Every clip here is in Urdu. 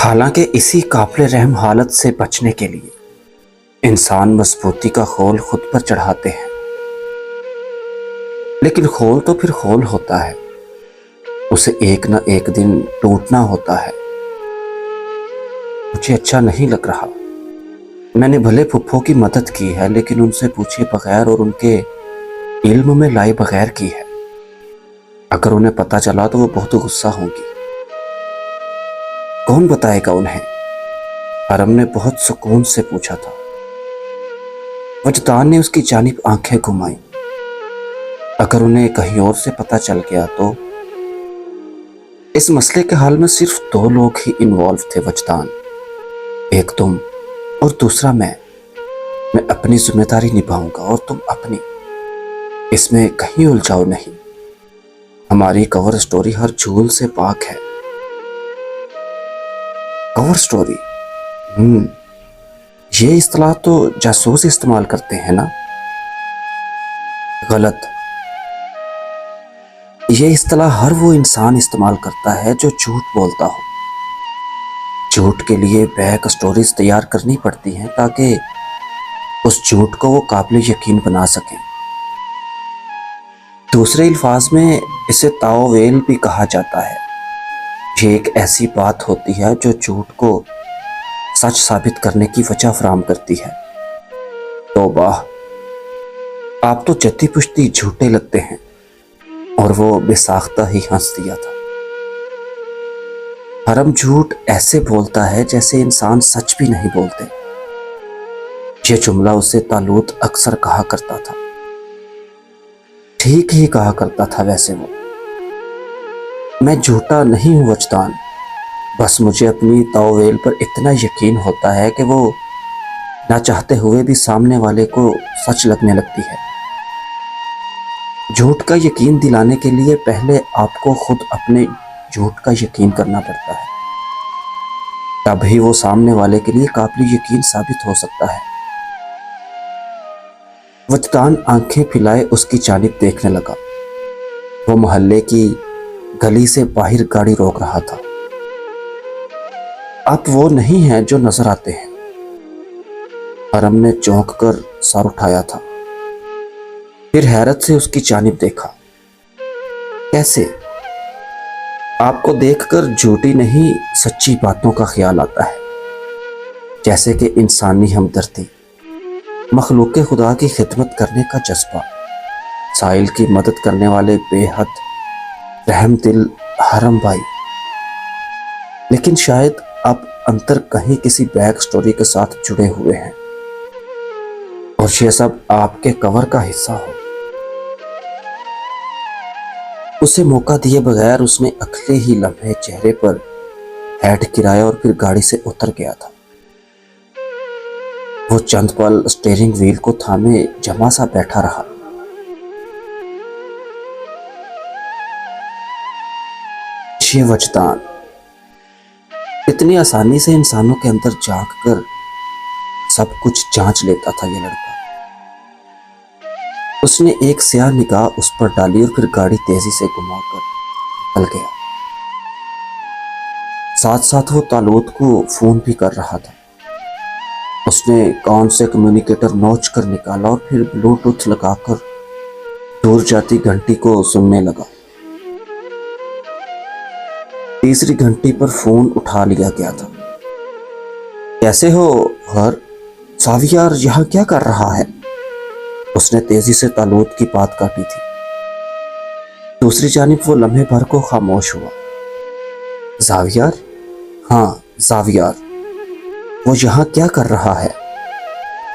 حالانکہ اسی قابل رحم حالت سے بچنے کے لیے انسان مضبوطی کا خول خود پر چڑھاتے ہیں، لیکن خول تو پھر خول ہوتا ہے، اسے ایک نہ ایک دن ٹوٹنا ہوتا ہے۔ مجھے اچھا نہیں لگ رہا۔ میں نے بھلے پھپھو کی مدد کی ہے، لیکن ان سے پوچھے بغیر اور ان کے علم میں لائے بغیر کی ہے۔ اگر انہیں پتہ چلا تو وہ بہت غصہ ہوں گی۔ کون بتائے گا انہیں؟ حرم نے بہت سکون سے پوچھا تھا۔ وجدان نے اس کی جانب آنکھیں گھمائیں۔ اگر انہیں کہیں اور سے پتہ چل گیا تو؟ اس مسئلے کے حل میں صرف دو لوگ ہی انوالو تھے، وجدان، ایک تم اور دوسرا میں اپنی ذمہ داری نبھاؤں گا اور تم اپنی۔ اس میں کہیں الجھاؤ نہیں۔ ہماری کور سٹوری ہر جھول سے پاک ہے۔ کور سٹوری؟ یہ اصطلاح تو جاسوس استعمال کرتے ہیں نا؟ غلط۔ یہ اصطلاح ہر وہ انسان استعمال کرتا ہے جو جھوٹ بولتا ہو۔ جھوٹ کے لیے بیک سٹوریز تیار کرنی پڑتی ہیں تاکہ اس جھوٹ کو وہ قابل یقین بنا سکیں۔ دوسرے الفاظ میں اسے تاویل بھی کہا جاتا ہے۔ یہ ایک ایسی بات ہوتی ہے جو جھوٹ کو سچ ثابت کرنے کی وجہ فراہم کرتی ہے۔ توبہ، آپ تو جتی پشتی جھوٹے لگتے ہیں۔ اور وہ بے ساختہ ہی ہنس دیا تھا۔ حرم جھوٹ ایسے بولتا ہے جیسے انسان سچ بھی نہیں بولتے۔ یہ جملہ اسے طالوت اکثر کہا کرتا تھا۔ ٹھیک ہی کہا کرتا تھا ویسے وہ۔ میں جھوٹا نہیں ہوں وجدان، بس مجھے اپنی تاویل پر اتنا یقین ہوتا ہے کہ وہ نہ چاہتے ہوئے بھی سامنے والے کو سچ لگنے لگتی ہے۔ جھوٹ کا یقین دلانے کے لیے پہلے آپ کو خود اپنے جھوٹ کا یقین کرنا پڑتا ہے، تب ہی وہ سامنے والے کے لیے قابل یقین ثابت ہو سکتا ہے۔ وجدان آنکھیں پھیلائے اس کی جانب دیکھنے لگا۔ وہ محلے کی گلی سے باہر گاڑی روک رہا تھا۔ آپ وہ نہیں ہیں جو نظر آتے ہیں۔ حرم نے چونک کر سر اٹھایا تھا، پھر حیرت سے اس کی جانب دیکھا۔ کیسے؟ آپ کو دیکھ کر جھوٹی نہیں سچی باتوں کا خیال آتا ہے، جیسے کہ انسانی ہمدردی، مخلوق خدا کی خدمت کرنے کا جذبہ، سائل کی مدد کرنے والے بے حد رحم دل حرم بھائی۔ لیکن شاید آپ اندر کہیں کسی بیک سٹوری کے ساتھ جڑے ہوئے ہیں اور یہ سب آپ کے کور کا حصہ ہو۔ اسے موقع دیے بغیر اس نے اگلے ہی لمحے چہرے پر ہیٹ گرایا اور پھر گاڑی سے اتر گیا تھا۔ وہ چند پل اسٹیئرنگ وہیل کو تھامے جمع سا بیٹھا رہا۔ یہ وجدان، اتنی آسانی سے انسانوں کے اندر جھانک کر سب کچھ جانچ لیتا تھا یہ لڑکا۔ اس نے ایک سیاہ نگاہ اس پر ڈالی اور پھر گاڑی تیزی سے گھما کر نکل گیا۔ ساتھ ساتھ وہ طالوت کو فون بھی کر رہا تھا۔ اس نے کان سے کمیونیکیٹر نوچ کر نکالا اور پھر بلوٹوتھ لگا کر دور جاتی گھنٹی کو سننے لگا۔ تیسری گھنٹی پر فون اٹھا لیا گیا تھا۔ کیسے ہو غر؟ ساویار یہاں کیا کر رہا ہے؟ اس نے تیزی سے طالوت کی بات کاٹی تھی۔ دوسری جانب وہ لمحے بھر کو خاموش ہوا۔ زاویار؟ ہاں زاویار۔ وہ یہاں کیا کر رہا ہے؟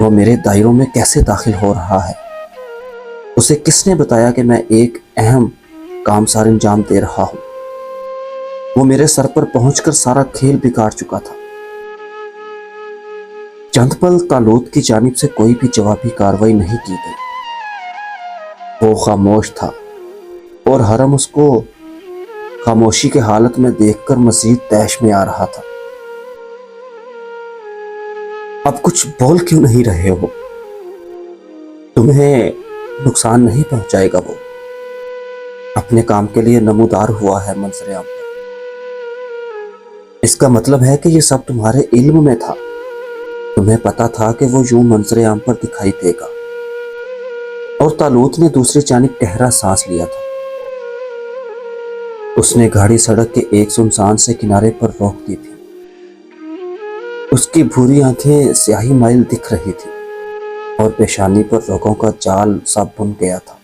وہ میرے دائروں میں کیسے داخل ہو رہا ہے؟ اسے کس نے بتایا کہ میں ایک اہم کام سار انجام دے رہا ہوں؟ وہ میرے سر پر پہنچ کر سارا کھیل بگاڑ چکا تھا۔ چند پل طالوت کی جانب سے کوئی بھی جوابی کارروائی نہیں کی گئی۔ وہ خاموش تھا اور حرم اس کو خاموشی کے حالت میں دیکھ کر مزید طیش میں آ رہا تھا۔ اب کچھ بول کیوں نہیں رہے ہو؟ تمہیں نقصان نہیں پہنچائے گا وہ۔ اپنے کام کے لیے نمودار ہوا ہے منظر عام پر۔ اس کا مطلب ہے کہ یہ سب تمہارے علم میں تھا، تمہیں پتا تھا کہ وہ یوں منظر عام پر دکھائی دے گا۔ اور طالوت نے دوسری جانب گہرا سانس لیا تھا۔ اس نے گاڑی سڑک کے ایک سنسان سے کنارے پر روک دی تھی۔ اس کی بھوری آنکھیں سیاہی مائل دکھ رہی تھی اور پیشانی پر رگوں کا جال سا بن گیا تھا۔